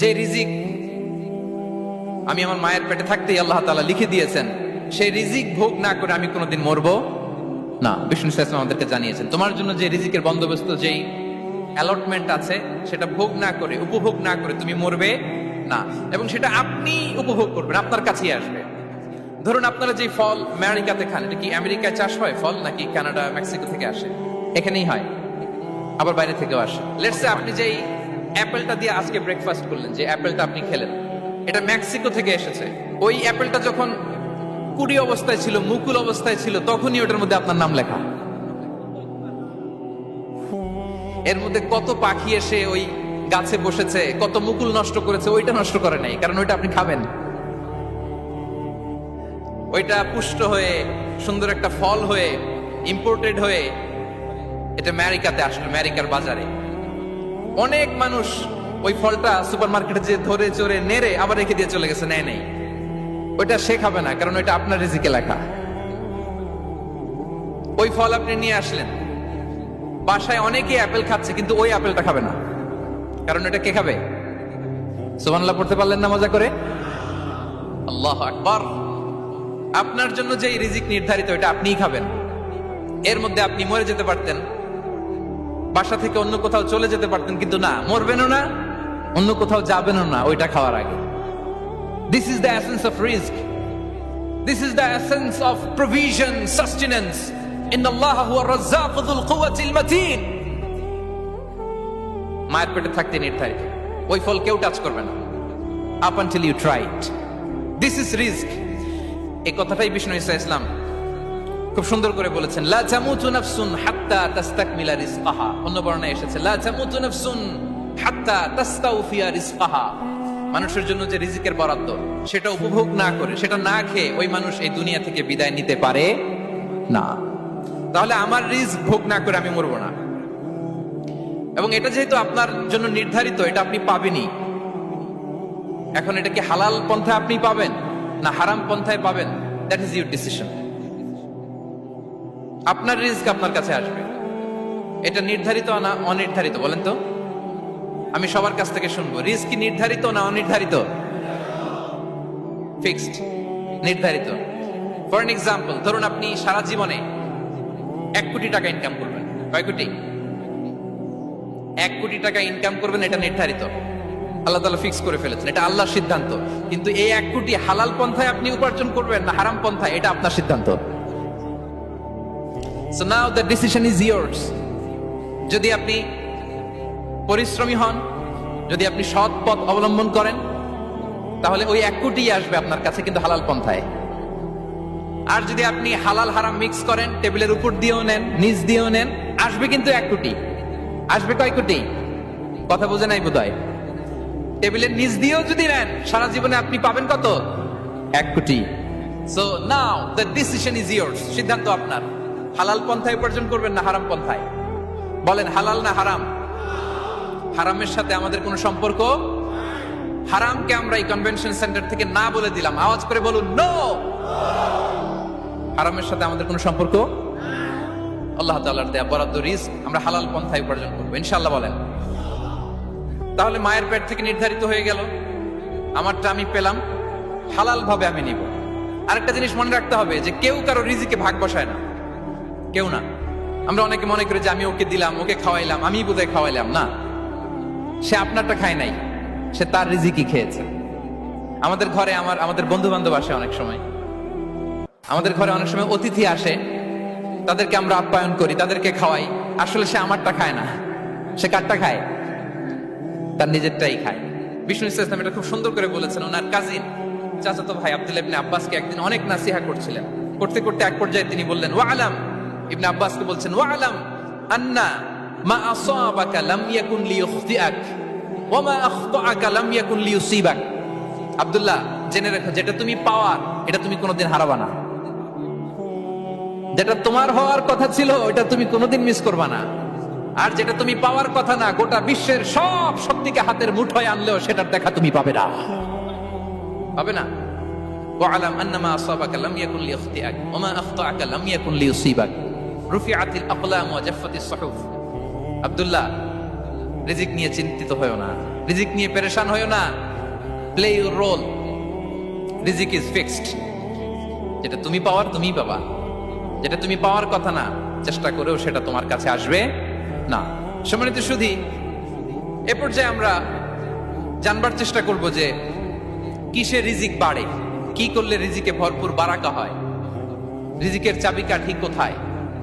যে রিজিক আমি আমার মায়ের পেটে থাকতেই আল্লাহ তাআলা লিখে দিয়েছেন, সেই রিজিক ভোগ না করে আমি কোনোদিন মরবো না। বিষ্ণু ইসলাম আমাদেরকে জানিয়েছেন, তোমার জন্য যে রিজিকের বন্দোবস্ত, যেই অ্যালটমেন্ট আছে, সেটা ভোগ না করে, উপভোগ না করে তুমি মরবে না, এবং সেটা আপনি উপভোগ করবেন, আপনার কাছেই আসবে। ধরুন আপনারা যে ফল আমেরিকাতে খান, এটা কি আমেরিকায় চাষ হয় ফল, নাকি কানাডা মেক্সিকো থেকে আসে? এখানেই হয়, আবার বাইরে থেকেও আসে। লেটস সে আপনি যেই অ্যাপেলটা দিয়ে আজকে ব্রেকফাস্ট করলেন, যে অ্যাপেলটা আপনি খেলেন, এটা মেক্সিকো থেকে এসেছে। ওই অ্যাপেলটা যখন কুড়ি অবস্থায় ছিল, মুকুল অবস্থায় ছিল, তখনই ওটার মধ্যে আপনার নাম লেখা। এর মধ্যে কত পাখি এসে ওই গাছে বসেছে, কত মুকুল নষ্ট করেছে, ওইটা নষ্ট করে নাই, কারণ ওইটা আপনি খাবেন। ওইটা পুষ্ট হয়ে সুন্দর একটা ফল হয়ে ইম্পোর্টেড হয়ে এটা আমেরিকাতে আসলো, আমেরিকার বাজারে। অনেক মানুষ ওই ফলটা সুপার মার্কেটে যে ধরে চড়ে নেড়ে আবার রেখে দিয়ে চলে গেছে, নেয় নেই। ওইটা সে খাবে না, কারণ ওইটা আপনার রিজিকে লেখা। ওই ফল আপনি নিয়ে আসলেন, বাসায় অনেকে অ্যাপেল খাচ্ছে, কিন্তু ওই অ্যাপেলটা খাবে না, কারণ এটা কে খাবে? সুবহানাল্লাহ পড়তে পারলেন না মজা করে? আল্লাহু আকবার। আপনার জন্য যে রিজিক নির্ধারিত, এটা আপনিই খাবেন। এর মধ্যে আপনি মরে যেতে পারতেন, বাসা থেকে অন্য কোথাও চলে যেতে পারতেন, কিন্তু না, মরবেনও না, অন্য কোথাও যাবেনও না ওইটা খাওয়ার আগে। This is the essence of risk. This is the essence of provision, sustenance. Inna Allah huwa ar-razzaq dhul quwwati al-matin. মায়ের পেটে থাকতে নির্ধারিত, ওই ফল কেউ টাচ করবে না up until you try it. This is risk. এই কথাটাই বিষ্ণু ইসলাম খুব সুন্দর করে বলেছেন, লা তামুতু নাফসুন হাত্তা তাস্তাকমিলা রিজকাহা। অন্য বর্ণনায় এসেছে, লা তামুতু নাফসুন হাত্তা তাস্তাউফিয়া রিজকাহা। মানুষের জন্য যে রিজিকের বরাদ্দ, সেটা উপভোগ না করে, সেটা না খেয়ে ওই মানুষ এই দুনিয়া থেকে বিদায় নিতে পারে না। তাহলে আমার রিস্ক ভোগ না করে আমি মরবো না, এবং এটা যেহেতু আপনার জন্য নির্ধারিত, এটা আপনি পাবেনই। এখন এটা কি হালাল পন্থায় আপনি পাবেন না হারাম পন্থায় পাবেন, দ্যাট ইজ ইউর ডিসিশন। আপনার রিস্ক আপনার কাছে আসবে। এটা নির্ধারিত না অনির্ধারিত, বলেন তো? আমি সবার কাছ থেকে শুনবো, রিস্ক কি নির্ধারিত না অনির্ধারিত? ফিক্সড, নির্ধারিত। ফর এন এক্সাম্পল, ধরুন আপনি সারা জীবনে 1 কোটি টাকা ইনকাম করবেন। কয় কোটি? 1 কোটি টাকা ইনকাম করবেন, এটা নির্ধারিত, আল্লাহ তাআলা ফিক্স করে ফেলেছেন, এটা আল্লাহর সিদ্ধান্ত। কিন্তু এই 1 কোটি হালাল পন্থায় আপনি উপার্জন করবেন না হারাম পন্থায়, এটা আপনার সিদ্ধান্ত। So now the decision is yours. যদি আপনি পরিশ্রমী হন, যদি আপনি সৎ পথ অবলম্বন করেন, তাহলে ওই 1 কোটি আসবে আপনার কাছে, কিন্তু হালাল পন্থায়। আর যদি আপনি হালাল হারাম মিক্স করেন, টেবিলের উপর দিয়েও নেন, নিচ দিয়েও নেন, আসবে কিন্তু 1 কোটি। আসবে কয় কোটি? কথা বোঝে নাই বোধহয়। টেবিলের নিচ দিয়েও যদি নেন, সারা জীবনে আপনি পাবেন কত? 1 কোটি। So now the decision is yours. সিদ্ধান্ত আপনার। হালাল পন্থায় উপার্জন করবেন না হারাম পন্থায়? বলেন, হালাল না হারাম? হারামের সাথে আমাদের কোনো সম্পর্ক? হারামকে আমরা এই কনভেনশন সেন্টার থেকে না বলে দিলাম, আওয়াজ করে বলুন নো। হারামের সাথে আমাদের কোনো সম্পর্ক? আল্লাহ তাআলার দেয়া বরাদ্দ রিস্ক আমরা হালাল পন্থায় উপার্জন করবো ইনশাআল্লাহ, বলেন। তাহলে মায়ের পেট থেকে নির্ধারিত হয়ে গেল, আমারটা আমি পেলাম, হালাল ভাবে আমি নিব। আরেকটা জিনিস মনে রাখতে হবে, যে কেউ কারো রিজিকে ভাগ বসায় না, কেউ না। আমরা অনেকে মনে করি যে আমি ওকে দিলাম, ওকে খাওয়াইলাম, আমি বোধহয় খাওয়াইলাম। না, সে আপনারটা খায় নাই, সে তার রিজিকই খেয়েছে। আমাদের ঘরে আমাদের বন্ধু বান্ধব আসে অনেক সময়, আমাদের ঘরে অনেক সময় অতিথি আসে, তাদেরকে আমরা আপ্যায়ন করি, তাদেরকে খাওয়াই। আসলে সে আমারটা খায় না, সে কারটা খায়? তার নিজেরটাই খায়। বিষ্ণু ইসলাম এটা খুব সুন্দর করে বলেছেন। ওনার কাজিন চাচাতো ভাই আব্দুল্লাহ ইবনে আব্বাসকে একদিন অনেক নাসিহা করছিলেন, করতে করতে এক পর্যায়ে তিনি বললেন, ওয়ালাম, ইবনে আব্বাসকে বলছেন, ওয়ালাম আন্না মা আসাবাকা লাম ইয়াকুন লিইখতিআক ওয়া মা আখতাআকা লাম ইয়াকুন লিইউসিবাক। আব্দুল্লাহ, জেনে রাখো, যেটা তুমি পাওয়ার, এটা তুমি কোনোদিন হারাবা না। যেটা তোমার হওয়ার কথা ছিল, ওটা তুমি কোনোদিন মিস করবা না। আর যেটা তুমি পাওয়ার কথা না, গোটা বিশ্বের সব শক্তিকে হাতের মুঠোয় আনলেও সেটার দেখা তুমি পাবে না, পাবে না। ওয়ালাম আন্না মা আসাবাকা লাম ইয়াকুন লিইখতিআক ওয়া মা আখতাআকা লাম ইয়াকুন লিইউসিবাক। রুফিআতিল আকলাম ওয়া জাফফাতিস সুহুফ। আব্দুল্লাহ, রিজিক নিয়ে চিন্তিত হয়ো না। রিজিক নিয়ে পেরেশান হইও না, প্লে ইউর রোল। রিজিক ইজ ফিক্সড, যেটা তুমি পাওয়ার তুমিই পাবা, যেটা তুমি পাওয়ার কথা না চেষ্টা করেও সেটা তোমার কাছে আসবে না। সম্মানিত শুধু এ পর্যায়ে আমরা জানবার চেষ্টা করব যে কিসে রিজিক বাড়ে, কি করলে রিজিকে ভরপুর বারাকা হয়, রিজিকের চাবিকাঠি কোথায়,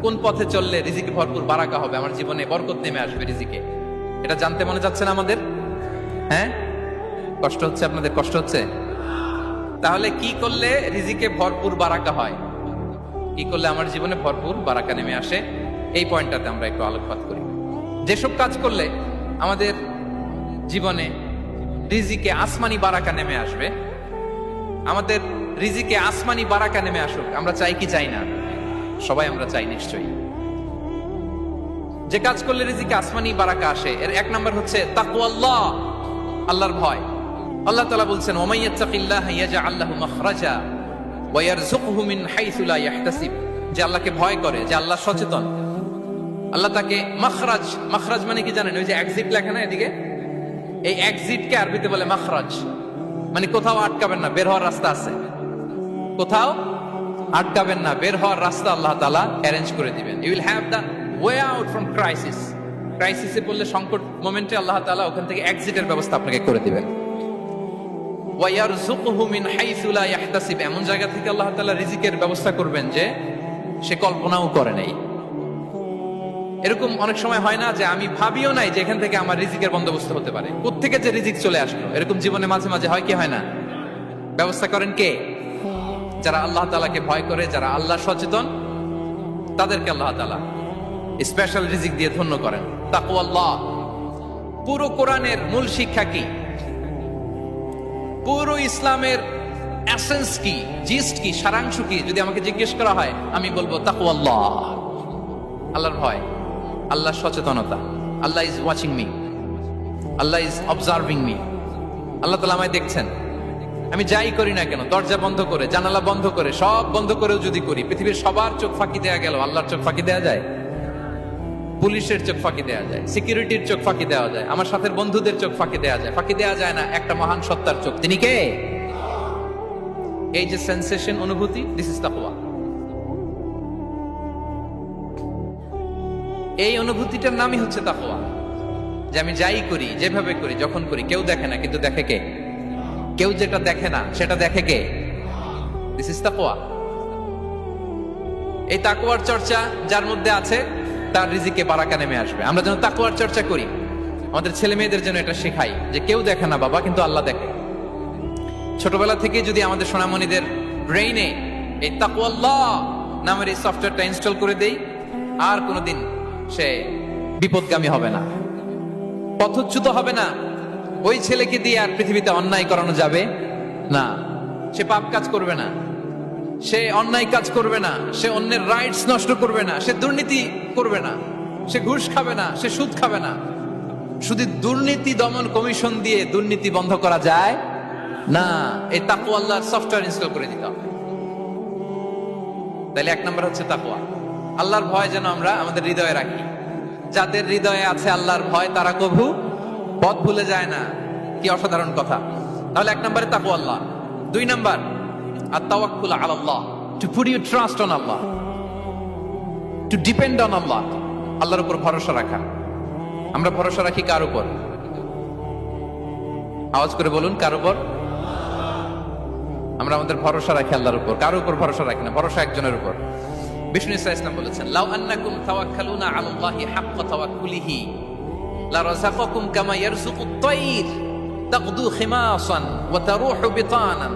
কোন পথে চললে রিজিকে ভরপুর বারাকা হবে, আমার জীবনে বরকত নেমে আসবে রিজিকে। এটা জানতে মনে যাচ্ছে না আমাদের? হ্যাঁ, কষ্ট হচ্ছে আপনাদের? কষ্ট হচ্ছে? তাহলে কি করলে রিজিকে ভরপুর বারাকা হয়, কি করলে আমার জীবনে ভরপুর বারাকা নেমে আসে, এই পয়েন্টটাতে আমরা একটু আলোকপাত করি। যেসব কাজ করলে আমাদের জীবনে রিজিকে আসমানি বারাকা নেমে আসবে, আমাদের রিজিকে আসমানি বারাকা নেমে আসুক, আমরা চাই কি চাই না? সবাই আমরা চাই নিশ্চয়ই। যে কাজ করলে রিজিকে আসমানি বারাকা আসে, এর এক নাম্বার হচ্ছে তাকওয়াল্লাহ, আল্লাহর ভয়। আল্লাহ তাআলা বলছেন, ওমাই ইয়াত্তাকিল্লাহা ইয়াজআল লাহু মাখরাজা ওয়া ইয়ারযুকহু মিন হাইসু লা ইয়াহতাসিব। যে আল্লাহকে ভয় করে, যে আল্লাহ সচেতন, আল্লাহ তাকে মাখরাজ, মাখরাজ মানে কি জানেন? ওই যে এক্সিট লেখা না এদিকে, এই এক্সিটকে আরবিতে বলে মাখরাজ, মানে কোথাও আটকাবেন না, বের হওয়ার রাস্তা আছে, কোথাও আটকাবেন না, বের হওয়ার রাস্তা আল্লাহ তাআলা অ্যারেঞ্জ করে দিবেন। You will have the way out from crisis. ক্রাইসিসে পড়লে, সংকট মোমেন্টে আল্লাহ তাআলা ওখান থেকে এক্সিটের ব্যবস্থা আপনাকে করে দিবেন। ওয়া ইয়ারযুকহু মিন হাইসু লা ইয়াহতাসিব, এমন জায়গা থেকে আল্লাহ তাআলা রিজিকের ব্যবস্থা করবেন যে সে কল্পনাও করে নাই। এরকম অনেক সময় হয় না যে আমি ভাবিও নাই যে এখান থেকে আমার রিজিকের বন্দোবস্ত হতে পারে, কোত্থেকে যে রিজিক চলে আসলো। এরকম জীবনে মাঝে মাঝে হয় কি হয় না? ব্যবস্থা করেন কে? যারা আল্লাহ তাআলাকে ভয় করে, যারা আল্লাহ সচেতন, তাদেরকে আল্লাহ তাআলা স্পেশাল রিজিক দিয়ে ধন্য করেন। তাকওয়াল্লাহ। পুরো কোরআনের মূল শিক্ষা কি? পুরো ইসলামের এসেন্স কি, জিস্ট কি, সারাংশ কি যদি আমাকে জিজ্ঞেস করা হয়, আমি বলবো তাকওয়াল্লাহ, আল্লাহর ভয়, আল্লাহর সচেতনতা। Allah is watching me, Allah is observing me. Allah তাআলা আমায় দেখছেন, আমি যাই করি না কেন, দরজা বন্ধ করে, জানালা বন্ধ করে, সব বন্ধ করেও যদি করি, পৃথিবীর সবার চোখ ফাঁকি দেয়া গেল, আল্লাহর চোখ ফাঁকি দেয়া যায়? পুলিশের চোখ ফাঁকি দেয়া যায়, সিকিউরিটির চোখ ফাঁকি দেওয়া যায়, আমার সাথে বন্ধুদের চোখ ফাঁকি দেয়া যায়, ফাঁকি দেয়া যায় না একটা মহান সত্তার চোখ। তিনি কে? এই যে সেন্সেশন, অনুভূতি, দিস ইজ তাকওয়া। এই অনুভূতিটার নামই হচ্ছে তাকওয়া। যে আমি যাই করি, যেভাবে করি, যখন করি, কেউ দেখে না, কিন্তু দেখে কে? কেউ যেটা দেখে না সেটা দেখে কে? দিস ইজ তাকওয়া। এই তাকওয়ার চর্চা যার মধ্যে আছে, তার রিজিকে বারাকা নেমে আসবে। আমরা যেন তাকওয়ার চর্চা করি, আমাদের ছেলে মেয়েদের জন্য এটা শেখাই যে কেউ দেখে না বাবা, কিন্তু আল্লাহ দেখে। ছোটবেলা থেকে যদি আমাদের সোনামণিদের ব্রেইনে এই তাকওয়াল্লাহ নামের এই সফটওয়্যারটা ইনস্টল করে দেই, আর কোনোদিন সে বিপদগামী হবে না, পথচ্যুত হবে না। ওই ছেলেকে দিয়ে আর পৃথিবীতে অন্যায় করানো যাবে না, সে পাপ কাজ করবে না, সে অন্যায় কাজ করবে না, সে অন্যের রাইটস নষ্ট করবে না, সে দুর্নীতি করবে না, সে ঘুষ খাবে না, সে সুদ খাবে না। শুধু দুর্নীতি দমন কমিশন দিয়ে দুর্নীতি বন্ধ করা যায় না, এই তাকওয়া আল্লাহর সফটওয়্যার ইনস্টল করে দিতে হবে। তাহলে এক নম্বর হচ্ছে তাকওয়া। আল্লাহর ভয় যেন আমরা আমাদের হৃদয়ে রাখি। যাদের হৃদয়ে আছে আল্লাহর ভয়, তারা কভু পথ ভুলে যায় না। কি অসাধারণ কথা! তাহলে এক নম্বরে তাকওয়া আল্লাহ। দুই নাম্বার আত-তাওয়াক্কুল আলা আল্লাহ, to put your trust on Allah, to depend on Allah. আল্লাহর উপর ভরসা রাখা। আমরা ভরসা রাখি কার উপর? আওয়াজ করে বলুন, কার উপর? আমরা আমাদের ভরসা রাখি আল্লাহর উপর, কার উপর ভরসা রাখি না, ভরসা একজনের উপর। বিষ্ণু ইসলাম বলেছেন, লাউ আন্নাকুম তাওয়াক্কালুনা আলাল্লাহি হাক্কা তাওয়াক্কুলিহি লা রাযাকাকুম কামা ইয়ারযুকুত তায়র তাকদু খিমাসান ওয়া তারুহু বিতানান।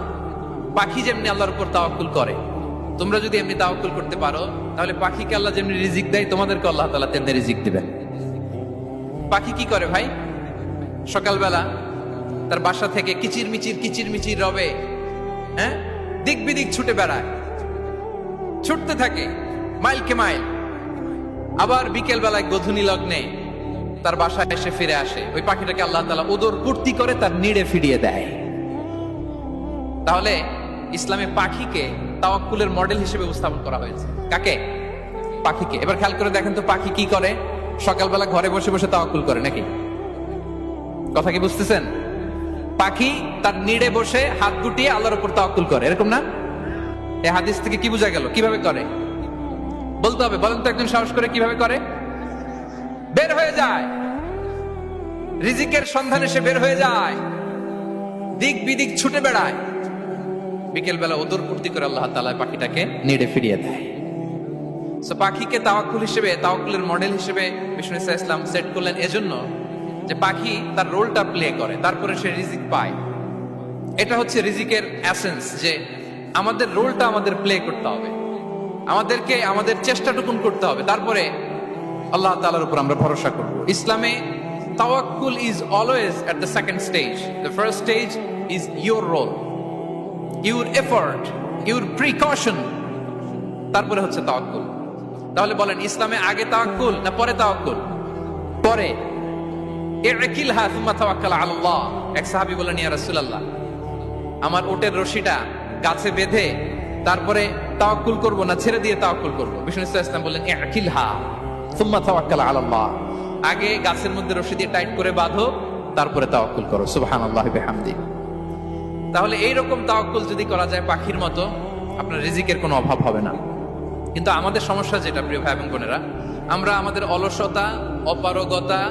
পাখি যেমনি আল্লাহর উপর তাওয়াক্কুল করে, তোমরা যদি এমনি তাওয়াক্কুল করতে পারো, তাহলে পাখিকে আল্লাহ যেমনি রিজিক দেয়, তোমাদেরকে আল্লাহ তাআলা তেমনি রিজিক দিবেন। পাখি কি করে ভাই? সকালবেলা তার বাসা থেকে কিচির মিচির রবে, হ্যাঁ, দিক বিদিক ছুটে বেড়ায়, ছুটতে থাকে মাইলকে মাইল। আবার বিকেল বেলায় গধূলি লগ্নে তার বাসায় এসে ফিরে আসে। ওই পাখিটাকে আল্লাহ তাআলা উদর পূর্তি করে তার নিড়ে ফিরিয়ে দেয়। তাহলে ইসলামে পাখিকে তাওয়াক্কুলের মডেল হিসেবে উপস্থাপন করা হয়েছে। কাকে? পাখিকে। এবার খেয়াল করে দেখেন তো, পাখি কি করে? সকালবেলা ঘরে বসে বসে তাওয়াক্কুল করে নাকি? কথা কি বুঝতেছেন? পাখি তার নিড়ে বসে হাত গুটিয়ে আল্লাহর উপর তাওয়াক্কুল করে, এরকম না? এই হাদিস থেকে কি বোঝা গেল? কিভাবে করে বলতে হবে, বলেন তো একজন সাহস করে কিভাবে করে? বের হয়ে যায়, রিজিকের সন্ধানে সে বের হয়ে যায়, দিক বিদিক ছুটে বেড়ায়, বিকেল বেলা ওদর পূর্তি করে আল্লাহ তাআলা পাখিটাকে নিড়ে ফিরিয়ে দেয়। সো পাখিকে তাওয়াক্কুল হিসেবে, তাওয়াক্কুলের মডেল হিসেবে বিষ্ণু ইসা ইসলাম সেট করলেন এজন্য যে পাখি তার রোলটা প্লে করে, তারপরে সে রিজিক পায়। এটা হচ্ছে রিজিকের এসেন্স, যে আমাদের রোলটা আমাদের প্লে করতে হবে, আমাদেরকে আমাদের চেষ্টাটুকুন করতে হবে, তারপরে আল্লাহ তাআলার উপর আমরা ভরসা করব। ইসলামে তাওয়াক্কুল is always at the second stage. The first stage is your role, your effort, your precaution, তারপরে হচ্ছে তাওয়াক্কুল। তাহলে বলেন, ইসলামে আগে তাওয়াক্কুল না পরে তাওয়াক্কুল? পরে। ইকিলহা সুম্মা তাওয়াক্কাল আলাল্লাহ। এক সাহাবী বলেন, ইয়া রাসূলুল্লাহ, আমার উটের রশিটা গাছে বেঁধে তারপরে তাওয়াক্কুল করব না ছেড়ে দিয়ে তাওয়াক্কুল করব? বিষ্ণু ইসলাম বললেন, ইকিলহা সুম্মা তাওয়াক্কাল আলাল্লাহ। আগে গাছের মধ্যে রশি দিয়ে টাইট করে বাঁধো, তারপরে তাওয়াক্কুল করো। সুবহানাল্লাহি বিহামদিহি। তাহলে এইরকম তাওয়াক্কুল যদি করা যায় পাখির মতো, আপনার রিজিকের কোনো অভাব হবে না। কিন্তু আমাদের সমস্যা যেটা, প্রিয় ভাই এবং বোনেরা, আমরা আমাদের অলসতা, অপারগতা,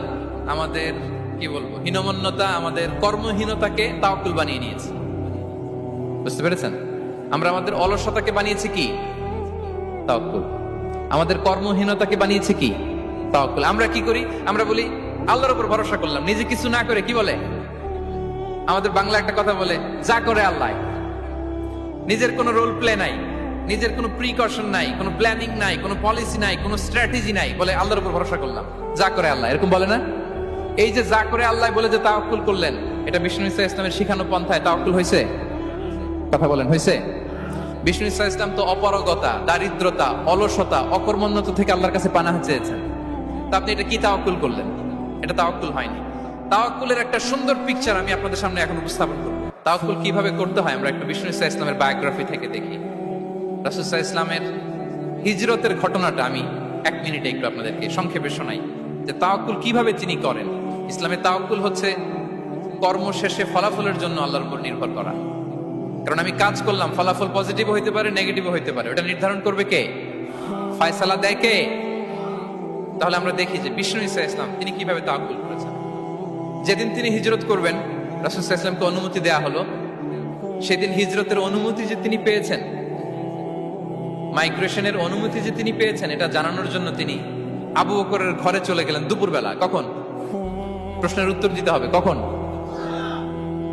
আমাদের কি বলবো হীনমন্যতা, আমাদের কর্মহীনতাকে তাওয়াক্কুল বানিয়ে নিয়েছি। বুঝতে পেরেছেন? আমরা আমাদের অলসতাকে বানিয়েছি কি? তাওয়াক্কুল। আমাদের কর্মহীনতাকে বানিয়েছি কি? তাওয়াক্কুল। আমরা কি করি? আমরা বলি আল্লাহর উপর ভরসা করলাম, নিজে কিছু না করে। কি বলে আমাদের বাংলা একটা কথা বলে, যা করে আল্লাহ। নিজের কোনো রোল প্লে নাই, নিজের কোনো প্রিকশন নাই, কোনো প্ল্যানিং নাই, কোনো পলিসি নাই, কোনো স্ট্র্যাটেজি নাই, বলে আল্লাহর উপর ভরসা করলাম, যা করে আল্লাহ। এরকম বলে না? এই যে যা করে আল্লাহ বলে যে তাওয়াক্কুল করলেন, এটা বিষ্ণু ইসা ইসলামের শিখানো পন্থায় তাওয়াক্কুল হয়েছে? কথা বলেন, হয়েছে? বিষ্ণু ইসা ইসলাম তো অপারগতা, দারিদ্রতা, অলসতা, অকর্মণ্যতা থেকে আল্লাহর কাছে পানাহ চেয়েছেন। তা আপনি এটা কি তাওয়াক্কুল করলেন? এটা তাওয়াক্কুল হয়নি। তাওয়াক্কুলের একটা সুন্দর পিকচার আমি আপনাদের সামনে এখন উপস্থাপন করব। তাওয়াক্কুল কিভাবে করতে হয় আমরা একটু বিষ্ণু ইসা ইসলামের বায়োগ্রাফি থেকে দেখি। রাসূল সাল্লাল্লাহু আলাইহি ইসলামের হিজরতের ঘটনাটা আমি 1 মিনিটে একটু আপনাদেরকে সংক্ষেপে শোনাই, যে তাওয়াক্কুল কিভাবে তিনি করেন। ইসলামে তাওয়াক্কুল হচ্ছে কর্ম শেষে ফলাফলের জন্য আল্লাহর উপর নির্ভর করা। কারণ আমি কাজ করলাম, ফলাফল পজিটিভ হইতে পারে, নেগেটিভ হইতে পারে, ওটা নির্ধারণ করবে কে? ফয়সালা দেয় কে? তাহলে আমরা দেখি যে বিষ্ণু ইসা ইসলাম তিনি কিভাবে তাওয়াক্কুল করেছেন। যেদিন তিনি হিজরত করবেন, রাসূল সাল্লাল্লাহু আলাইহি ওয়াসাল্লামকে অনুমতি দেয়া হলো, সেদিন হিজরতের অনুমতি যে তিনি পেয়েছেন, মাইগ্রেশনের অনুমতি যে তিনি পেয়েছেন, এটা জানানোর জন্য তিনি আবু বকরের ঘরে চলে গেলেন দুপুরবেলা। কখন? প্রশ্নের উত্তর দিতে হবে, কখন?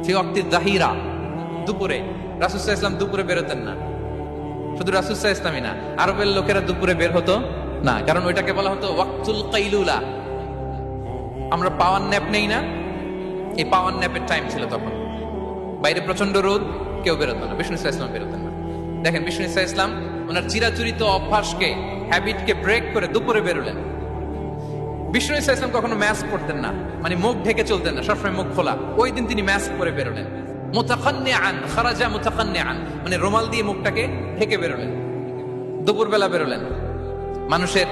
ফি ওয়াক্তিজ জাহিরা, দুপুরে। রাসূল সাল্লাল্লাহু আলাইহি ওয়াসাল্লাম দুপুরে বেরোতেন না। শুধু রাসূল সাল্লাল্লাহু আলাইহি ওয়াসাল্লামই না, আরবের লোকেরা দুপুরে বের হতো না, কারণ ওইটাকে বলা হতো ওয়াক্তুল কাইলুলা। আমরা পাওয়ার ন্যাপ নেই না, এই পাওয়ার ন্যাপের টাইম ছিল তখন। বাইরে প্রচন্ড রোদ, কেউ বেরোতো না, বিষ্ণু ইসা ইসলাম বেরোতেন না। দেখেন বিষ্ণু ইসা ইসলাম ওনার চিরাচরিত অভ্যাসকে, হ্যাবিটকে ব্রেক করে দুপুরে বেরোলেন। বিষ্ণু ইসা ইসলাম কখনো মাস্ক পরতেন না, মানে মুখ ঢেকে চলতেন না, সবসময় মুখ খোলা। ওই দিন তিনি মাস্ক পরে বেরোলেন। মুতাকান্নিআন, খারাজা মুতাকান্নিআন, মানে রুমাল দিয়ে মুখটাকে ঢেকে বেরোলেন। দুপুরবেলা বেরোলেন, মানুষের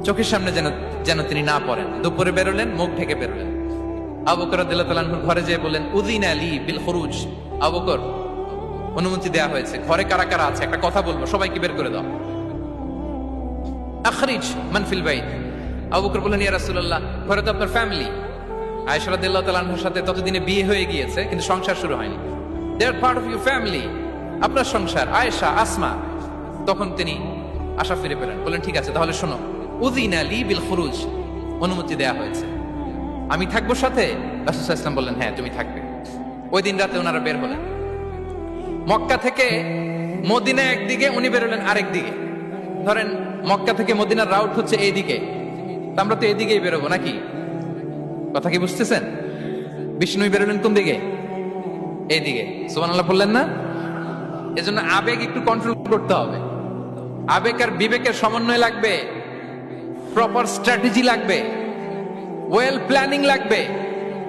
চোখের সামনে যেন তিনি না পড়েন। দুপুরে বেরোলেন, মুখ ঢেকে বেরোলেন। আবু বকর রাদিয়াল্লাহু তাআলা আনহুর ঘরে যেয়ে বলেন, উযিনা লি বিল খুরুজ। আবু বকর, অনুমতি দেয়া হয়েছে, ঘরে কারা কারা আছে একটা কথা বলবো, সবাইকে বের করে দাও। আখরিজ মান ফিল বাইত। আবু বকর বললেন, ইয়া রাসূলুল্লাহ, ঘরে তো আপনার ফ্যামিলি। আয়েশা রাদিয়াল্লাহু তাআলা আনহার সাথে ততদিনে বিয়ে হয়ে গিয়েছে, কিন্তু সংসার শুরু হয়নি। দে আর পার্ট অফ ইউর ফ্যামিলি, আপনার সংসার, আয়েশা, আসমা। তখন তিনি আশা ফিরে পেলেন, বললেন, ঠিক আছে, তাহলে শোনো, উযিনা লি বিল খুরুজ, অনুমতি দেয়া হয়েছে, আমি থাকবো সাথে? রাসূল সাল্লাল্লাহু আলাইহি ওয়াসাল্লাম বললেন, হ্যাঁ তুমি থাকবে। ওই দিন রাতে ওনারা বের হলেন। মক্কা থেকে মদিনা একদিকে, উনি বেরোলেন আরেক দিকে। ধরেন মক্কা থেকে মদিনার রাউট হচ্ছে এইদিকে, আমরা তো এদিকেই বেরোবো নাকি? কথা কি বুঝতেছেন? বিষ্ণু বেরোলেন কোন দিকে? এইদিকে। সুবহানাল্লাহ বললেন না? এজন্য আবেগ একটু কন্ট্রোল করতে হবে। আবেগ আর বিবেকের সমন্বয় লাগবে, প্রপার স্ট্র্যাটেজি লাগবে, ওয়েল প্ল্যানিং লাগবে,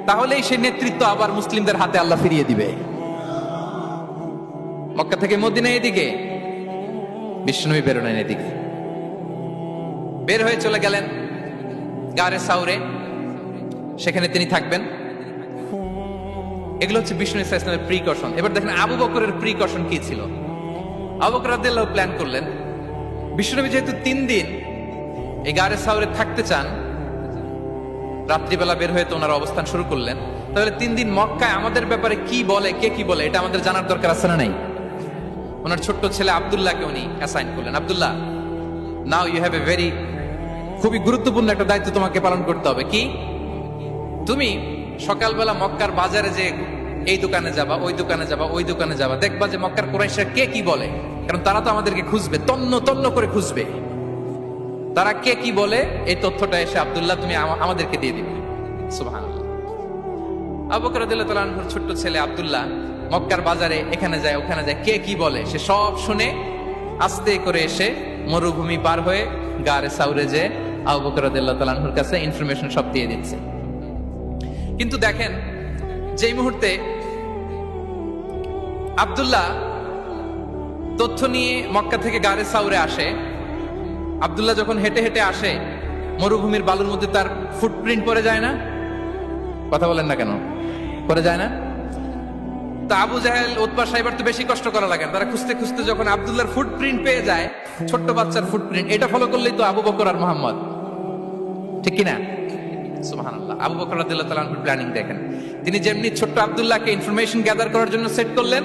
তাহলেই সেই নেতৃত্ব আবার মুসলিমদের হাতে আল্লাহ ফিরিয়ে দিবে। মক্কা থেকে মদিনা এদিকে, বিষ্ণু বেরোলেন এদিকে। বের হয়ে চলে গেলেন গারে সাউরে। সেখানে তিনি থাকবেন। এগুলো হচ্ছে বিষ্ণু ইসলামের প্রিকশন। এবার দেখেন আবু বকরের প্রিকশন কি ছিল। আবু বকর রাদিয়াল্লাহু প্ল্যান করলেন, বিশ্বনবী যেহেতু 3 দিন এই গারে সাউরে থাকতে চান, রাত্রিবেলা বের হয়ে তো ওনারা অবস্থান শুরু করলেন, তাহলে 3 দিন মক্কায় আমাদের ব্যাপারে কি বলে, কে কি বলে, এটা আমাদের জানার দরকার আছে না নাই? ওনার ছোট্ট ছেলে আব্দুল্লাহকে উনি অ্যাসাইন করলেন। Abdullah, now you have a very, খুবই গুরুত্বপূর্ণ একটা দায়িত্ব তোমাকে পালন করতে হবে। কি? তুমি সকালবেলা মক্কার বাজারে যে এই দোকানে যাবা, ওই দোকানে যাবা, ওই দোকানে যাবা, দেখবা যে মক্কার কুরাইশরা কে কি বলে, কারণ তারা তো আমাদেরকে খুঁজবে, তন্ন তন্ন করে খুঁজবে। তারা কে কি বলে এই তথ্যটা এসে আব্দুল্লাহ তুমি আমাদেরকে দিয়ে দিবে। সুবহানাল্লাহ। আবু বকর রাদিয়াল্লাহু তাআলা আনহুর ছোট্ট ছেলে আব্দুল্লাহ মক্কার বাজারে এখানে যায় ওখানে যায়, কে কি বলে সে সব শুনে আস্তে করে এসে মরুভূমি পার হয়ে গারে সাউরে যে আবু বকর রাদিয়াল্লাহু তাআলা আনহুর কাছে ইনফরমেশন সব দিয়ে দিচ্ছে। কিন্তু দেখেন, যেই মুহূর্তে আব্দুল্লাহ তথ্য নিয়ে মক্কা থেকে গারে সাউরে আসে, আব্দুল্লাহ যখন হেঁটে হেঁটে আসে, মরুভূমির বালুর মধ্যে তার ফুটপ্রিন্ট পড়ে যায় না? কথা বলেন না কেন? পড়ে যায় না? তা আবু জাহেল, উতবা সাহেবের তো বেশি কষ্ট করা লাগে না। তারা খুঁজতে খুঁজতে যখন আব্দুল্লাহর ফুটপ্রিন্ট পেয়ে যায়, ছোট্ট বাচ্চার ফুটপ্রিন্ট, এটা ফলো করলেই তো আবু বকর আর মুহাম্মদ, ঠিক কিনা? সুবহানাল্লাহ। আবু বকর রাদিয়াল্লাহু তাআলা আনহুর প্ল্যানিং দেখেন। তিনি যেমনি ছোট্ট আব্দুল্লাহকে ইনফরমেশন গ্যাদার করার জন্য সেট করলেন,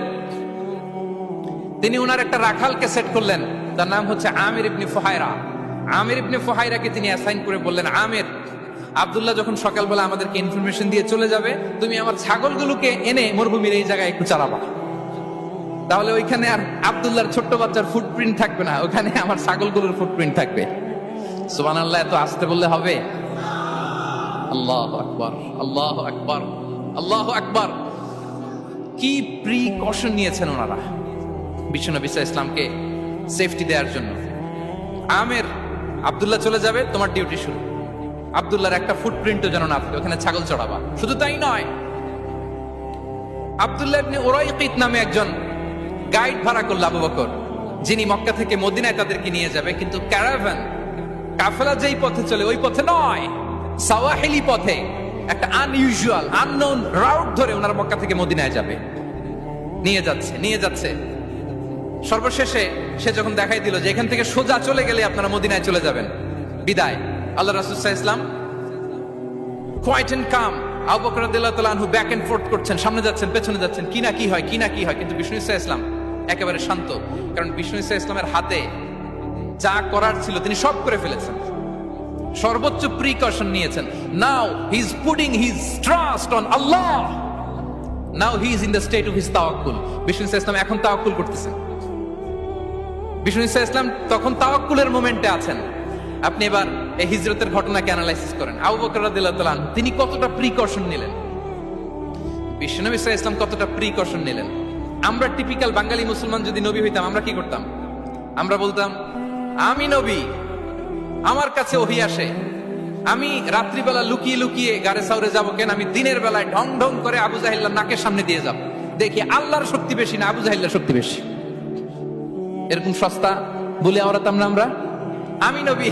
তিনি ওনার একটা রাখালকে সেট করলেন, তার নাম হচ্ছে আমির ইবনে ফুহায়রা। আমির ইবনে ফুহায়রাকে তিনি অ্যাসাইন করে বললেন, আমির, আব্দুল্লাহ যখন সকালবেলা আমাদেরকে ইনফরমেশন দিয়ে চলে যাবে, তুমি আমার ছাগলগুলোকে এনে মরুভূমির এই জায়গায় একটু চালাবা। তাহলে ওইখানে আর আব্দুল্লাহর ছোট্ট বাচ্চার ফুটপ্রিন্ট থাকবে না, ওখানে আমার ছাগলগুলোর ফুটপ্রিন্ট থাকবে। সুবহানাল্লাহ। এত আসতে বললে হবে? আল্লাহু আকবার, আল্লাহু আকবার, আল্লাহু আকবার। কি প্রিকশন নিয়েছেন ওনারা বিশ্বনবী সাল্লাল্লাহু আলাইহি ইসলামকে সেফটি দেওয়ার জন্য। আমের, আব্দুল্লাহ চলে যাবে, তোমার ডিউটি শুরু। আব্দুল্লাহর একটা ফুটপ্রিন্টও যেন না থাকে, ওখানে ছাগল চড়াবা। শুধু তাই নয়, আব্দুল্লাহ ইবনে উরাইকিত নামে একজন গাইড ভাড়া করল আবু বকর, যিনি মক্কা থেকে মদিনায় তাদেরকে নিয়ে যাবে। কিন্তু ক্যারাভান, কাফেলা যেই পথে চলে ওই পথে নয়, সাওয়াহিলি পথে, একটা আনইউজুয়াল আননোন রাউট ধরে ওনারা মক্কা থেকে মদিনায় যাবে। নিয়ে যাচ্ছে। সর্বশেষে সে যখন দেখাই দিল যে এখান থেকে সোজা চলে গেলে আপনারা মদিনায় চলে যাবেন, বিদায়। আল্লাহ রাসূল সাল্লাল্লাহু আলাইহি ওয়াসাল্লাম কোয়াইট এন্ড কাম, আবু বকর রাদিয়াল্লাহু তাআলা আনহু ব্যাক এন্ড ফোর্থ করছেন, সামনে যাচ্ছেন, পেছনে যাচ্ছেন, কি না কি হয়। কিন্তু বিষ্ণু সাল্লাল্লাহু আলাইহি ওয়াসাল্লাম একেবারে শান্ত, কারণ বিষ্ণু সাল্লাল্লাহু আলাইহি ওয়াসাল্লামের হাতে যা করার ছিল তিনি সব করে ফেলেছেন, সর্বোচ্চ প্রিকশন নিয়েছেন। Now he is putting his trust on Allah, now he is in the state of his তাওয়াক্কুল। বিষ্ণু সাল্লাল্লাহু আলাইহি ওয়াসাল্লাম এখন তাওয়াক্কুল করতেছেন। বিষ্ণু সাল্লাল্লাহু আলাইহি ওয়াসাল্লাম তখন তাওয়াক্কুলের মোমেন্টে আছেন। আপনি এবার এই হিজরতের ঘটনাকে অ্যানালাইসিস করেন। আবু বকর রাদিয়াল্লাহু তাআলা তিনি কতটা প্রিকশন নিলেন, বিশ্বনবী সাল্লাল্লাহু আলাইহি ওয়াসাল্লাম কতটা প্রিকশন নিলেন। আমরা টিপিক্যাল বাঙালি মুসলমান যদি নবী হইতাম, আমরা কি করতাম? আমরা বলতাম, আমি নবী, আমার কাছে ওহী আসে, আমি রাত্রিবেলা লুকিয়ে লুকিয়ে গারে সাউরে যাবো কেন? আমি দিনের বেলায় ঢং ঢং করে আবু জাহিল্লার নাকের সামনে দিয়ে যাব, দেখি আল্লাহর শক্তি বেশি না আবু জাহিল্লার শক্তি বেশি। এরকম সস্তা বলে আওড়াতাম না আমরা? আমি নবী,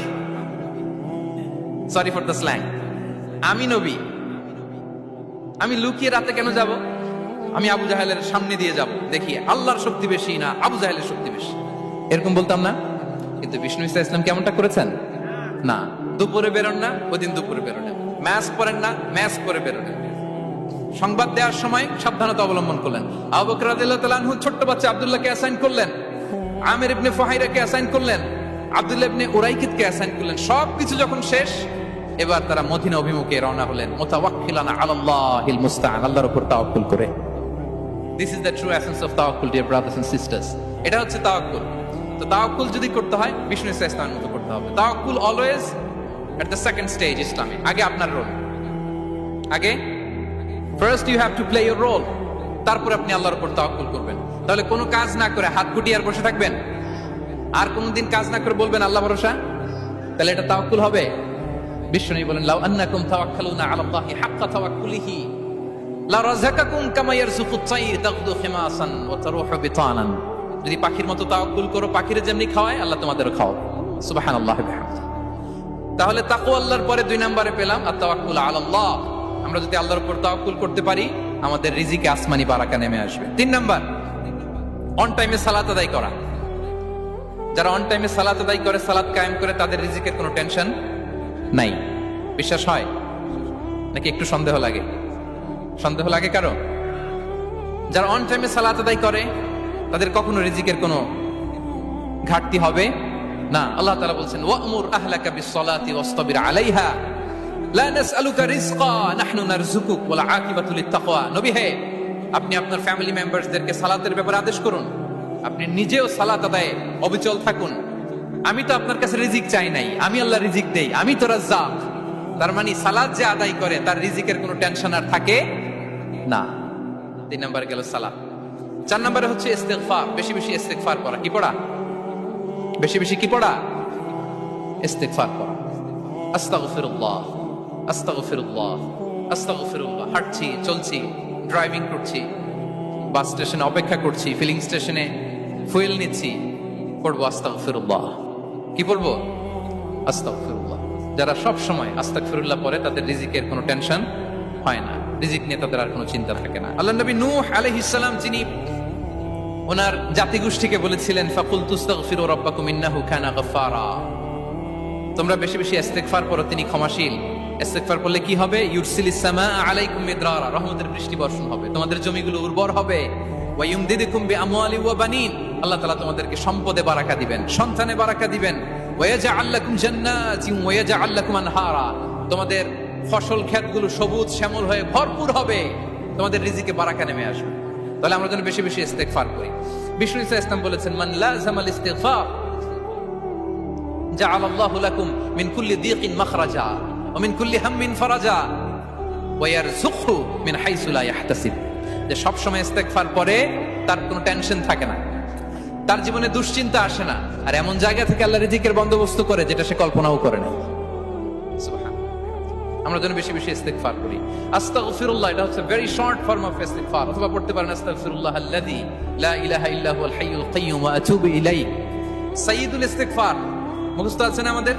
সরি ফর দ্য স্ল্যাং, আমি নবী, আমি লুকিয়ে রাতে কেন যাব? আমি আবু জাহেলের সামনে দিয়ে যাব, দেখি আল্লাহর শক্তি বেশি না আবু জাহেলের শক্তি বেশি। এরকম বলতাম না? কিন্তু বিষ্ণু ইসলাম কেমনটা করেছেন? না, দুপুরে বেরোন না, ওই দিন দুপুরে বেরোলেন। মাস্ক পরেন না, মাস্ক পরে বেরোলেন। সংবাদ দেওয়ার সময় সাবধানতা অবলম্বন করলেন। আবু বকর রাদিয়াল্লাহু তাআলা আনহু ছোট্ট বাচ্চা আব্দুল্লাহকে অ্যাসাইন করলেন, আমির ইবনে ফুহায়রাকে অ্যাসাইন করলেন, আব্দুল্লাহ ইবনে উরাইকিতকে অ্যাসাইন করলেন। সবকিছু যখন শেষ, এবার তারা মদিনা অভিমুখে রওনা হলেন, মুতাওয়াক্কিলানা আলাল্লাহিল মুস্তাআন, আল্লাহর উপর তাওয়াক্কুল করে। This is the true essence of তাওয়াক্কুল, ডিয়ার ব্রাদার্স এন্ড সিস্টার্স। এটা হচ্ছে তাওয়াক্কুল। তো তাওয়াক্কুল যদি করতে হয় বিষ্ণু ইসলামের মতো করতে হবে। তাওয়াক্কুল always at the second stage ইসলামে। আগে আপনার রোল, আগে first you have to play your role, তারপর আপনি আল্লাহর উপর তাওয়াক্কুল করবেন। তাহলে কোনো কাজ না করে হাত গুটিয়ে আর বসে থাকবেন, আর কোনদিন কাজ না করে বলবেন আল্লাহ ভরসা, তাহলে এটা তাওয়াক্কুল হবে? বিষ্ণু বলেন, লাউ আন্নাকুম তাওয়াক্কালুনা আলাল্লাহি হাক্কা তাওয়াক্কুলিহি লা রাযাকাকুম কামা ইয়ারযুকুত তাইর তাগদু খিমাসান ওয়া তারুহু বিতানান। যদি পাখির মতো তাওয়াক্কুল করো, পাখিরে যেমনি খাওয়ায় আল্লাহ তোমাদেরও খাওয়াবে। সুবহানাল্লাহি ওয়া বিহামদিহি। তাহলে তাকওয়া আল্লাহর পরে 2 নম্বরে পেলাম আত-তাওয়াক্কুল আলাল্লাহ। আমরা যদি আল্লাহর উপর তাওয়াক্কুল করতে পারি, আমাদের রিজিকে আসমানি বারাকা নেমে আসবে। 3 নাম্বার, অন টাইমে সালাত আদায় করা। যারা অন টাইমে সালাত আদায় করে, সালাত কায়েম করে, তাদের রিজিকের কোনো টেনশন নাই। বিশ্বাস হয় নাকি একটু সন্দেহ লাগে? সন্দেহ লাগে কারো? যারা অন টাইমে সালাত আদায় করে তাদের কখনো রিজিকের কোনো ঘাটতি হবে না। আল্লাহ তাআলা বলছেন, ওয়া'মুর আহলাকা বিস-সালাতি ওয়াসতাবির আলাইহা লা নাসআলুকা রিজকা নাহনু নারযুকুক ওয়াল আকিবাতু লিত-তাকওয়া। নবী হে, আপনি আপনার ফ্যামিলি মেম্বারসদেরকে সালাতের ব্যাপারে আদেশ করুন, আপনি নিজেও সালাত আদায়ে অবিচল থাকুন। আমি তো আপনার কাছে রিজিক চাই নাই, আমি আল্লাহ রিজিক দেই, আমি তো রাজ্জাক। তার মানে সালাত যে আদায় করে তার রিজিকের কোনো টেনশন আর থাকে না। 3 নাম্বার গেল সালাত। 4 নম্বরে হচ্ছে ইস্তিগফার, বেশি বেশি ইস্তিগফার করা। কি পড়া? বেশি বেশি কি পড়া? ইস্তিগফার করা। আস্তাগফিরুল্লাহ, আস্তাগফিরুল্লাহ, আস্তাগফিরুল্লাহ। হাঁটছি, চলছি, ড্রাইভিং করছি, বাস স্টেশনে অপেক্ষা করছি, ফিলিং স্টেশনে ফুয়েল নিচ্ছি, পড়বো আস্তাগফিরুল্লাহ। কি পড়বো? আস্তাগফিরুল্লাহ। যারা সব সময় আস্তাগফিরুল্লাহ পড়ে তাদের রিজিকের কোনো টেনশন হয় না, রিজিক নিয়ে তাদের আর কোনো চিন্তা থাকে না। আল্লাহ নবী নূহ আলাইহিস সালাম, যিনি ওনার জাতিগোষ্ঠীকে বলেছিলেন, ফাকুলতু আস্তাগফিরু রাব্বাকুম ইন্নাহু কানা গাফফারা, তোমরা বেশি বেশি ইস্তিগফার করো, তিনি ক্ষমাশীল। ইস্তিগফার করলে কি হবে? ইউরসিলিস সামাআ আলাইকুম মিদরারা, রহমতের বৃষ্টি বর্ষণ হবে, তোমাদের জমিগুলো উর্বর হবে। ওয়া ইউমদিদুকুম বিআমওয়ালি ওয়া বানিন, আল্লাহ তাআলা তোমাদেরকে সম্পদে বারাকা দিবেন, সন্তানে বারাকা দিবেন। ওয়া ইয়াজআল লাকুম জান্নাতিন ওয়া ইয়াজআল লাকুম আনহারা, তোমাদের ফসল ক্ষেতগুলো সবুজ শ্যামল হয়ে ভরপুর হবে, তোমাদের রিজিকে বারাকা নেমে আসবে। তাহলে আমরা যেন বেশি বেশি ইস্তিগফার করি। বিষ্ণু ইসা ইসলাম বলেছেন, মান লাযামাল ইস্তিগফার জাআলাল্লাহু লাকুম মিন কুল্লি দীকিন মাখরাজা ওয়া মিন কুল্লি হাম্মিন ফারাজা ওয়া ইয়ারযুকহু মিন হাইসু লা ইয়াহতাসিব। যে সব সময় ইস্তিগফার পড়ে তার কোনো টেনশন থাকে না, তার জীবনে দুশ্চিন্তা আসে না, আর এমন জায়গা থেকে আল্লাহ রিজিকের বন্দোবস্ত করে যেটা সে কল্পনাও করে না। আমরা যেন বেশি বেশি ইস্তিগফার করি। আস্তাগফিরুল্লাহ, এটা হচ্ছে ভেরি শর্ট ফর্ম অফ ইস্তিগফার। অথবা পড়তে পারেন আস্তাগফিরুল্লাহ আল্লাযী লা ইলাহা ইল্লা হুয়াল হাইয়ুল কাইয়্যুম ওয়া আতুবু ইলাইহি। সাইয়্যিদুল ইস্তিগফার মুখস্থ আছে না আমাদের?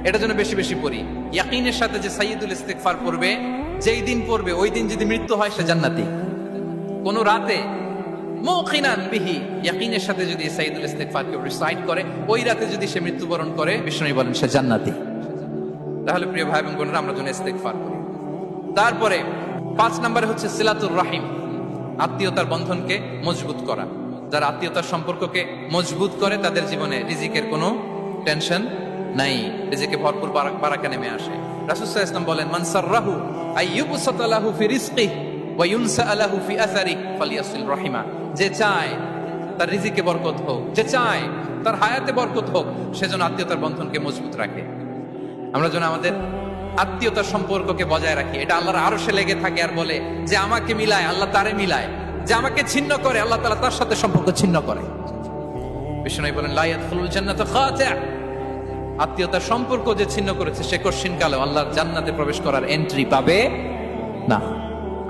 এটা যেন বেশি বেশি পড়ি। ইয়াকিনের সাথে যে সাইয়্যিদুল ইস্তিগফার পড়বে, যেই দিন পড়বে ওই দিন যদি মৃত্যু হয় সে জান্নাতি। কোন রাতে মুকিনান বিহি, ইয়াকিনের সাথে যদি সাইয়্যিদুল ইস্তিগফারকে রিসাইট করে, ওই রাতে যদি সে মৃত্যুবরণ করে, বিষ্ণু বলেন সে জান্নাতি। তাহলে প্রিয় ভাই এবং বোনেরা, আমরা যেন ইস্তিগফার করি। তারপরে 5 নম্বরে হচ্ছে সিলাতুর রাহিম, আত্মীয়তার বন্ধনকে মজবুত করা। যারা আত্মীয়তার সম্পর্ককে মজবুত করে তাদের জীবনে রিজিকের কোনো টেনশন নাই, রিজিকে ভরপুর বারাকা নেমে আসে। রাসূল সাল্লাল্লাহু আলাইহি ওয়াসাল্লাম বলেন, মান সাররাহু আইয়ুবসাতা লাহু ফি রিজকিহি ওয়া ইউনসা লাহু ফি আসারিহি ফালিয়াসিল রাহিমা। যে চায় তার রিজিকে বরকত হোক, যে চায় তার হায়াতে বরকত হোক, সেজন্য আত্মীয়তার বন্ধনকে মজবুত রাখে। আমরা যেন আমাদের আত্মীয়তার সম্পর্ককে বজায় রাখি। এটা আল্লাহর আরশে লেগে থাকে আর বলে যে আমাকে মিলায় আল্লাহ তারে মিলায়, যে আমাকে ছিন্ন করে আল্লাহ তাআলা তার সাথে সম্পর্ক ছিন্ন করে। বিষ্ণু বলেন, লা ইয়াদখুলুল জান্নাতা খাতি', আত্মীয়তার সম্পর্ক যে ছিন্ন করেছে সে কঠিন কালে আল্লাহর জান্নাতে প্রবেশ করার এন্ট্রি পাবে না।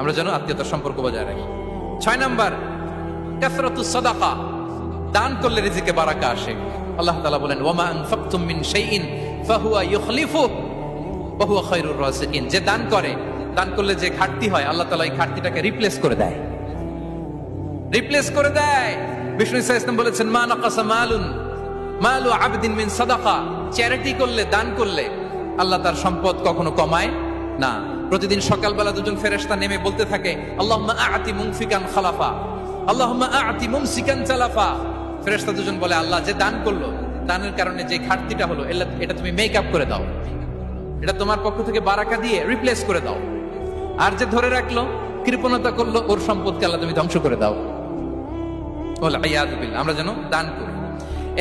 আমরা যেন আত্মীয়তার সম্পর্ক বজায় রাখি। 6 নাম্বার, কাসরাতুস সাদাকা, দান করলে রিজিকে বারাকা আসে। আল্লাহ তাআলা বলেন, ওয়া মা আনফাকতুম মিন শাইইন ফাহুয়া ইউখলিফুহু ওয়া হুয়া খায়রুর রাযিকিন। যে দান করে, দান করলে যে ঘাটতি হয় আল্লাহ তাআলা এই ঘাটতিটাকে রিপ্লেস করে দেয়, রিপ্লেস করে দেয়। বিষ্ণু সাল্লাল্লাহু আলাইহি ওয়াসাল্লাম বলেছেন, মা নাকাসা মালুন মালু আবদিন মিন সাদাকা, চ্যারিটি করলে, দান করলে আল্লাহ তার সম্পদ কখনো কমায় না। প্রতিদিন সকালবেলা দুজন ফেরেশতা নেমে বলতে থাকে, আল্লাহুম্মা আ'তি মুনফিকান খালাফা, আল্লাহুম্মা আ'তি মুমসিকান চালাফা। ফেরেশতা দুজন বলে, আল্লাহ যে দান করলো, দানের কারণে যে ঘাটতিটা হলো এটা তুমি মেক আপ করে দাও, এটা তোমার পক্ষ থেকে বারাকা দিয়ে রিপ্লেস করে দাও। আর যে ধরে রাখলো, কৃপণতা করলো, ওর সম্পদকে আল্লাহ তুমি ধ্বংস করে দাও। ওয়াল ইয়াযু বিল্লাহ। আমরা যেন দান করি।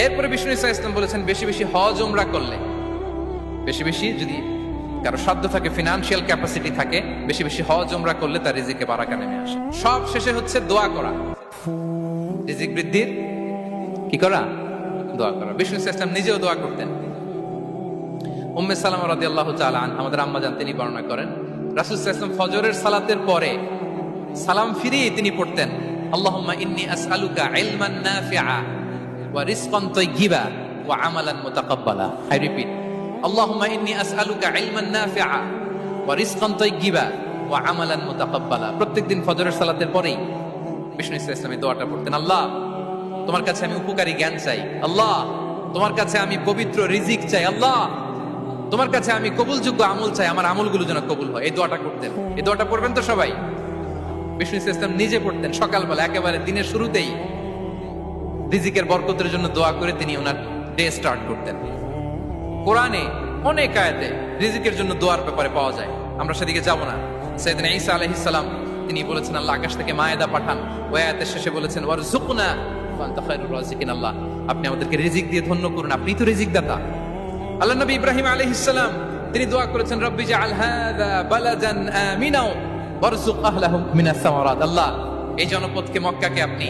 এরপরে বিষ্ণু সাল্লাল্লাহু আলাইহি ওয়াসাল্লাম বলেছেন, বেশি বেশি হজ উমরা করলে, বেশি বেশি যদি কারো সাধ্য থাকে, ফিনান্সিয়াল ক্যাপাসিটি থাকে, বেশি বেশি হজ উমরা করলে তার রিজিকে বারাকা নেমে আসে। সব শেষে হচ্ছে দোয়া করা, রিজিক বৃদ্ধির কি করা? দোয়া করা। বিষ্ণু সাল্লাল্লাহু আলাইহি ওয়াসাল্লাম নিজেও দোয়া করতেন। উম্মে সালামা রাদিয়াল্লাহু তাআলা আনহা, আমাদের আম্মা জান, তিনি বর্ণনা করেন, রাসূল সাল্লাল্লাহু আলাইহি ওয়াসাল্লাম ফজরের সালাতের পরে সালাম ফিরিয়ে তিনি পড়তেন, আল্লাহুম্মা ইন্নী আসআলুকা ইলমান নাফিআ ওয়া রিজকান তাইয়্যিবা ওয়া আমালান মুতাকাব্বালা। আই রিপিট, আল্লাহুম্মা ইন্নী আসআলুকা ইলমান নাফিআ ওয়া রিজকান তাইয়্যিবা ওয়া আমালান মুতাকাব্বালা। প্রত্যেকদিন ফজরের সালাতের পরেই বিষ্ণু ইসলাম এই দোয়াটা পড়তেন, আল্লাহ তোমার কাছে আমি উপকারী জ্ঞান চাই, আল্লাহ তোমার কাছে আমি পবিত্র রিজিক চাই, আল্লাহ তোমার কাছে আমি কবুলযোগ্য আমল চাই, আমার আমলগুলো যেন কবুল হয়। এই দোয়াটা করতেন। এই দোয়াটা পড়বেন তো সবাই। বিষ্ণু ইসলাম নিজে পড়তেন সকালবেলা, একেবারে দিনের শুরুতেই রিজিকের বরকতের জন্য দোয়া করে তিনি ওনার ডে স্টার্ট করতেন। কোরআনে অনেক আয়াতে রিজিকের জন্য দোয়ার ব্যাপারে পাওয়া যায়, আমরা সেদিকে যাব না। সাইয়েদনা ঈসা আলাইহিস সালাম তিনি বলেছেন আল্লাহ আকাশ থেকে মায়েদা পাঠান, ওই আয়াতের শেষে বলেছেন ওয়ারযুকনা ওয়া আনতা খায়রুর রাযিকিন, আল্লাহ আপনি আমাদেরকে রিজিক দিয়ে ধন্য করুন, আপনি তো রিজিক দাতা। আল্লাহ নবী ইব্রাহিম আলাইহিস সালাম তিনি দোয়া করেছেন রব্বি জাআল হাযা বালাদান আমিনা ওয়ারযুক আহলাহু মিনাস সামারাত, আল্লাহ এই জনপদকে মক্কাকে আপনি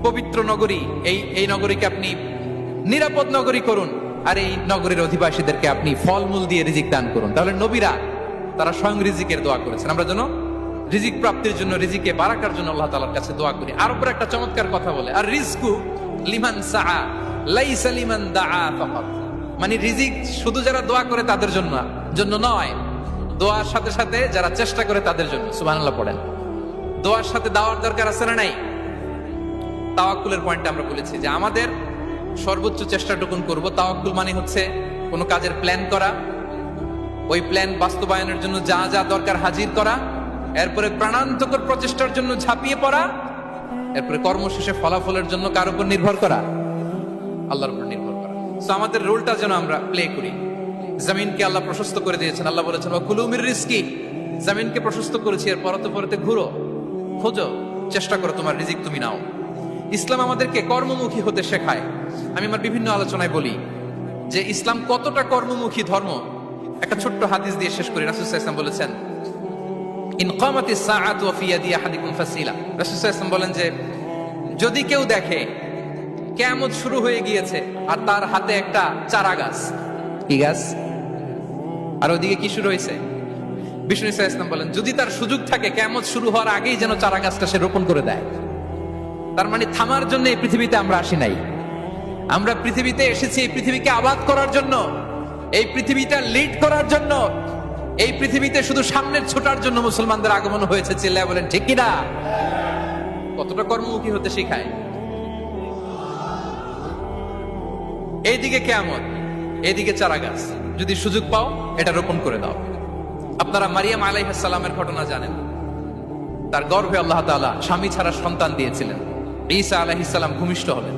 পবিত্র নগরী, এই নগরীকে আপনি নিরাপদ নগরী করুন, আর এই নগরীর অধিবাসীদেরকে আপনি ফলমূল দিয়ে রিজিক দান করুন। তাহলে নবীরা তারা স্বয়ং রিজিকের দোয়া করেছেন। আমরা যেন রিজিক প্রাপ্তির জন্য, রিজিকে বারাকার জন্য আল্লাহ তাআলার কাছে দোয়া করি। আর উপর একটা চমৎকার কথা বলে, আর রিজকু লিমান সাআ লাইসা লিমান দাআ ফাকাত, মানে রিজিক শুধু যারা দোয়া করে তাদের জন্য নয়, দোয়ার সাথে সাথে যারা চেষ্টা করে তাদের জন্য। সুবহানাল্লাহ পড়েন। দোয়ার সাথে দাওয়ার দরকার আছে না নাই? তাওয়াক্কুলের পয়েন্টে আমরা বলেছি যে আমাদের সর্বোচ্চ চেষ্টাটুকুন করব। তাওয়াক্কুল মানে হচ্ছে কোনো কাজের প্ল্যান করা, ওই প্ল্যান বাস্তবায়নের জন্য যা যা দরকার হাজির করা, এরপরে প্রাণান্তকর প্রচেষ্টার জন্য ঝাঁপিয়ে পড়া, এরপরে কর্মশেষে ফলাফলের জন্য কার উপর নির্ভর করা? আল্লাহর উপর নির্ভর করা। সো আমাদের রোলটা যেন আমরা প্লে করি। জমিনকে আল্লাহ প্রশস্ত করে দিয়েছেন, আল্লাহ বলেছেন ওয়া কুলু মির রিজকি, জমিনকে প্রশস্ত করেছি, এর পরতে পরতে ঘুরো, খোঁজো, চেষ্টা করো তোমার রিজিক তুমি নাও। ইসলাম আমাদেরকে কর্মমুখী হতে শেখায়। আমি আমার বিভিন্ন আলোচনায় বলি যে ইসলাম কতটা কর্মমুখী ধর্ম। একটা ছোট্ট হাদিস দিয়ে শেষ করি। রাসূল সাল্লাল্লাহু আলাইহি ওয়াসাল্লাম বলেছেন ইন কামাতিস সাআতু ওয়া ফি ইয়াদি আহাদিকুম ফাসিলা। রাসূল সাল্লাল্লাহু আলাইহি ওয়াসাল্লাম বলেন যে যদি কেউ দেখে কিয়ামত শুরু হয়ে গিয়েছে আর তার হাতে একটা চারা গাছ, কি গাছ? আর ওদিকে কি শুরু হয়েছে? বিষ্ণু সাল্লাল্লাহু আলাইহি ওয়াসাল্লাম বলেন যদি তার সুযোগ থাকে কিয়ামত শুরু হওয়ার আগেই যেন চারা গাছটা সে রোপণ করে দেয়। তার মানে থামার জন্য এই পৃথিবীতে আমরা আসি নাই। আমরা পৃথিবীতে এসেছি এই পৃথিবীকে আবাদ করার জন্য, এই পৃথিবীটা লিড করার জন্য। এই পৃথিবীতে শুধু সামনের ছোটার জন্য মুসলমানদের আগমন হয়েছে। চিল্লায় বলেন ঠিক কিনা? কতটা কর্মমুখী হতে শেখায়। এইদিকে কিয়ামত, এইদিকে চারা গাছ, যদি সুযোগ পাও এটা রোপণ করে দাও। আপনারা মারিয়াম আলাইহিস সালামের ঘটনা জানেন। তার গর্ভে আল্লাহ তাআলা স্বামী ছাড়া সন্তান দিয়েছিলেন। ঈসা আলাইহিস সালাম ভূমিষ্ঠ হলেন।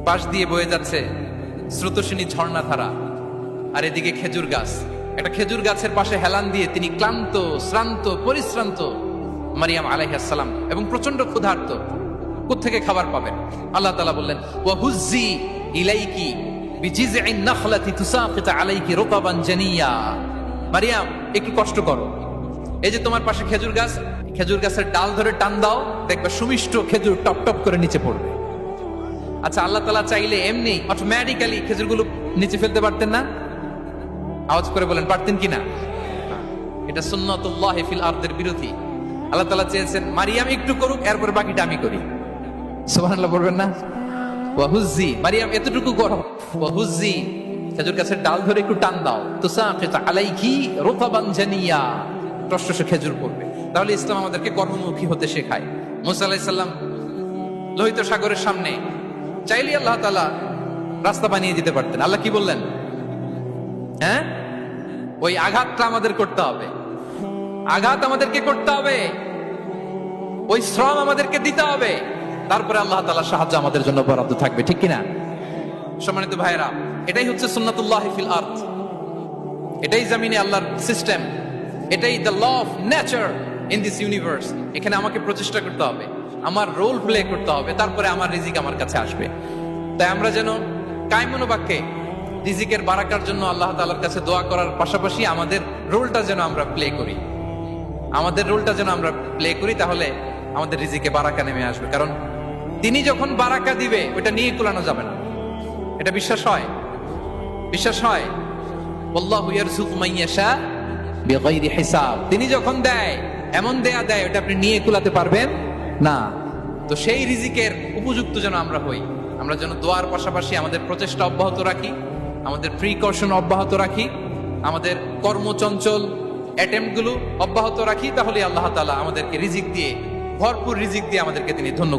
পাশ দিয়ে বয়ে যাচ্ছে স্রোতস্বিনী ঝর্ণাধারা, আর এদিকে খেজুর গাছ। একটা খেজুর গাছের পাশে হেলান দিয়ে তিনি ক্লান্ত, শ্রান্ত, পরিশ্রান্ত মারিয়াম আলাইহিস সালাম, এবং প্রচন্ড ক্ষুধার্ত। কোত্থেকে খাবার পাবেন? আল্লাহ তাআলা বললেন ওয়া হুজ্জি ইলাইকি বিজিযইন নাখলাতি তুসাকিত আলাইকি রুতাবান জানিয়া। মারিয়াম একটু কষ্ট করো, এই যে তোমার পাশে খেজুর গাছ, খেজুর গাছের ডাল ধরে টান দাও, দেখবে সুমিষ্ট খেজুর টপ টপ করে নিচে পড়বে। আচ্ছা, আল্লাহ তাআলা চাইলে এমনি অটোমেটিক্যালি খেজুরগুলো নিচে ফেলতে পারতেন না? আওয়াজ করে বলেন পারতেন কিনা? এটা সুন্নাতুল্লাহি ফিল আরদের বিরোধী। আল্লাহ তাআলা চেয়েছেন মারিয়াম একটু করুক, এরপর বাকিটা আমি করি। সুবহানাল্লাহ বলবেন না? ওয়া হুজ্জি, মারিয়াম এতটুকু করো, ওয়া হুজ্জি খেজুর গাছের ডাল ধরে একটু টান দাও, তুসাকিত আলাইকি রুতাবান জানিয়া, টসটসে খেজুর পড়বে। তাহলে ইসলাম আমাদেরকে কর্মমুখী হতে শেখায়। মুসা আলাইহিস সালাম লোহিত সাগরের সামনে চাইলে আল্লাহ তাআলা রাস্তা বানিয়ে দিতে পারতেন। আল্লাহ কি বললেন? হ্যাঁ, ওই আঘাতটা আমাদের করতে হবে, আঘাত আমাদেরকে করতে হবে, ওই শ্রম আমাদেরকে দিতে হবে, তারপরে আল্লাহ তাআলার সাহায্য আমাদের জন্য বরাদ্দ থাকবে। ঠিক কিনা? সম্মানিত ভাইরা, এটাই হচ্ছে সুন্নাতুল্লাহি ফিল আরদ। এটাই জমিনে আল্লাহর সিস্টেম, এটাই the law of nature in this universe. এখানে আমাকে প্রচেষ্টা করতে হবে, আমার রোল প্লে করতে হবে, তারপরে আমার রিজিক আমার কাছে আসবে। তাই আমরা যেন কায়মনোবাক্যে রিজিকের বারাকার জন্য আল্লাহ তাআলার কাছে দোয়া করার পাশাপাশি আমাদের রোলটা যেন আমরা প্লে করি, আমাদের রোলটা যেন আমরা প্লে করি, তাহলে আমাদের রিজিকে বারাকা নেমে আসবে। কারণ তিনি যখন বারাকা দিবে ওটা নিয়ে কুলানো যাবে না। এটা বিশ্বাস হয়? বিশ্বাস হয়? আল্লাহু ইয়ারযুকু মান ইয়াশা বিগাইরি হিসাব। তিনি যখন দেয় এমন দেয়া দেয় ওটা আপনি নিয়ে কুলাতে পারবেন না। তো সেই রিজিকের উপযুক্ত যেন আমরা হই। আমরা যেন দোয়ার পাশাপাশি আমাদের প্রচেষ্টা অব্যাহত রাখি, আমাদের প্রিকশন অব্যাহত রাখি, আমাদের কর্মচঞ্চল অ্যাটেম্প্ট গুলো অব্যাহত রাখি, তাহলে আল্লাহ তাআলা আমাদেরকে রিজিক দিয়ে, ভরপুর রিজিক দিয়ে আমাদেরকে তিনি ধন্য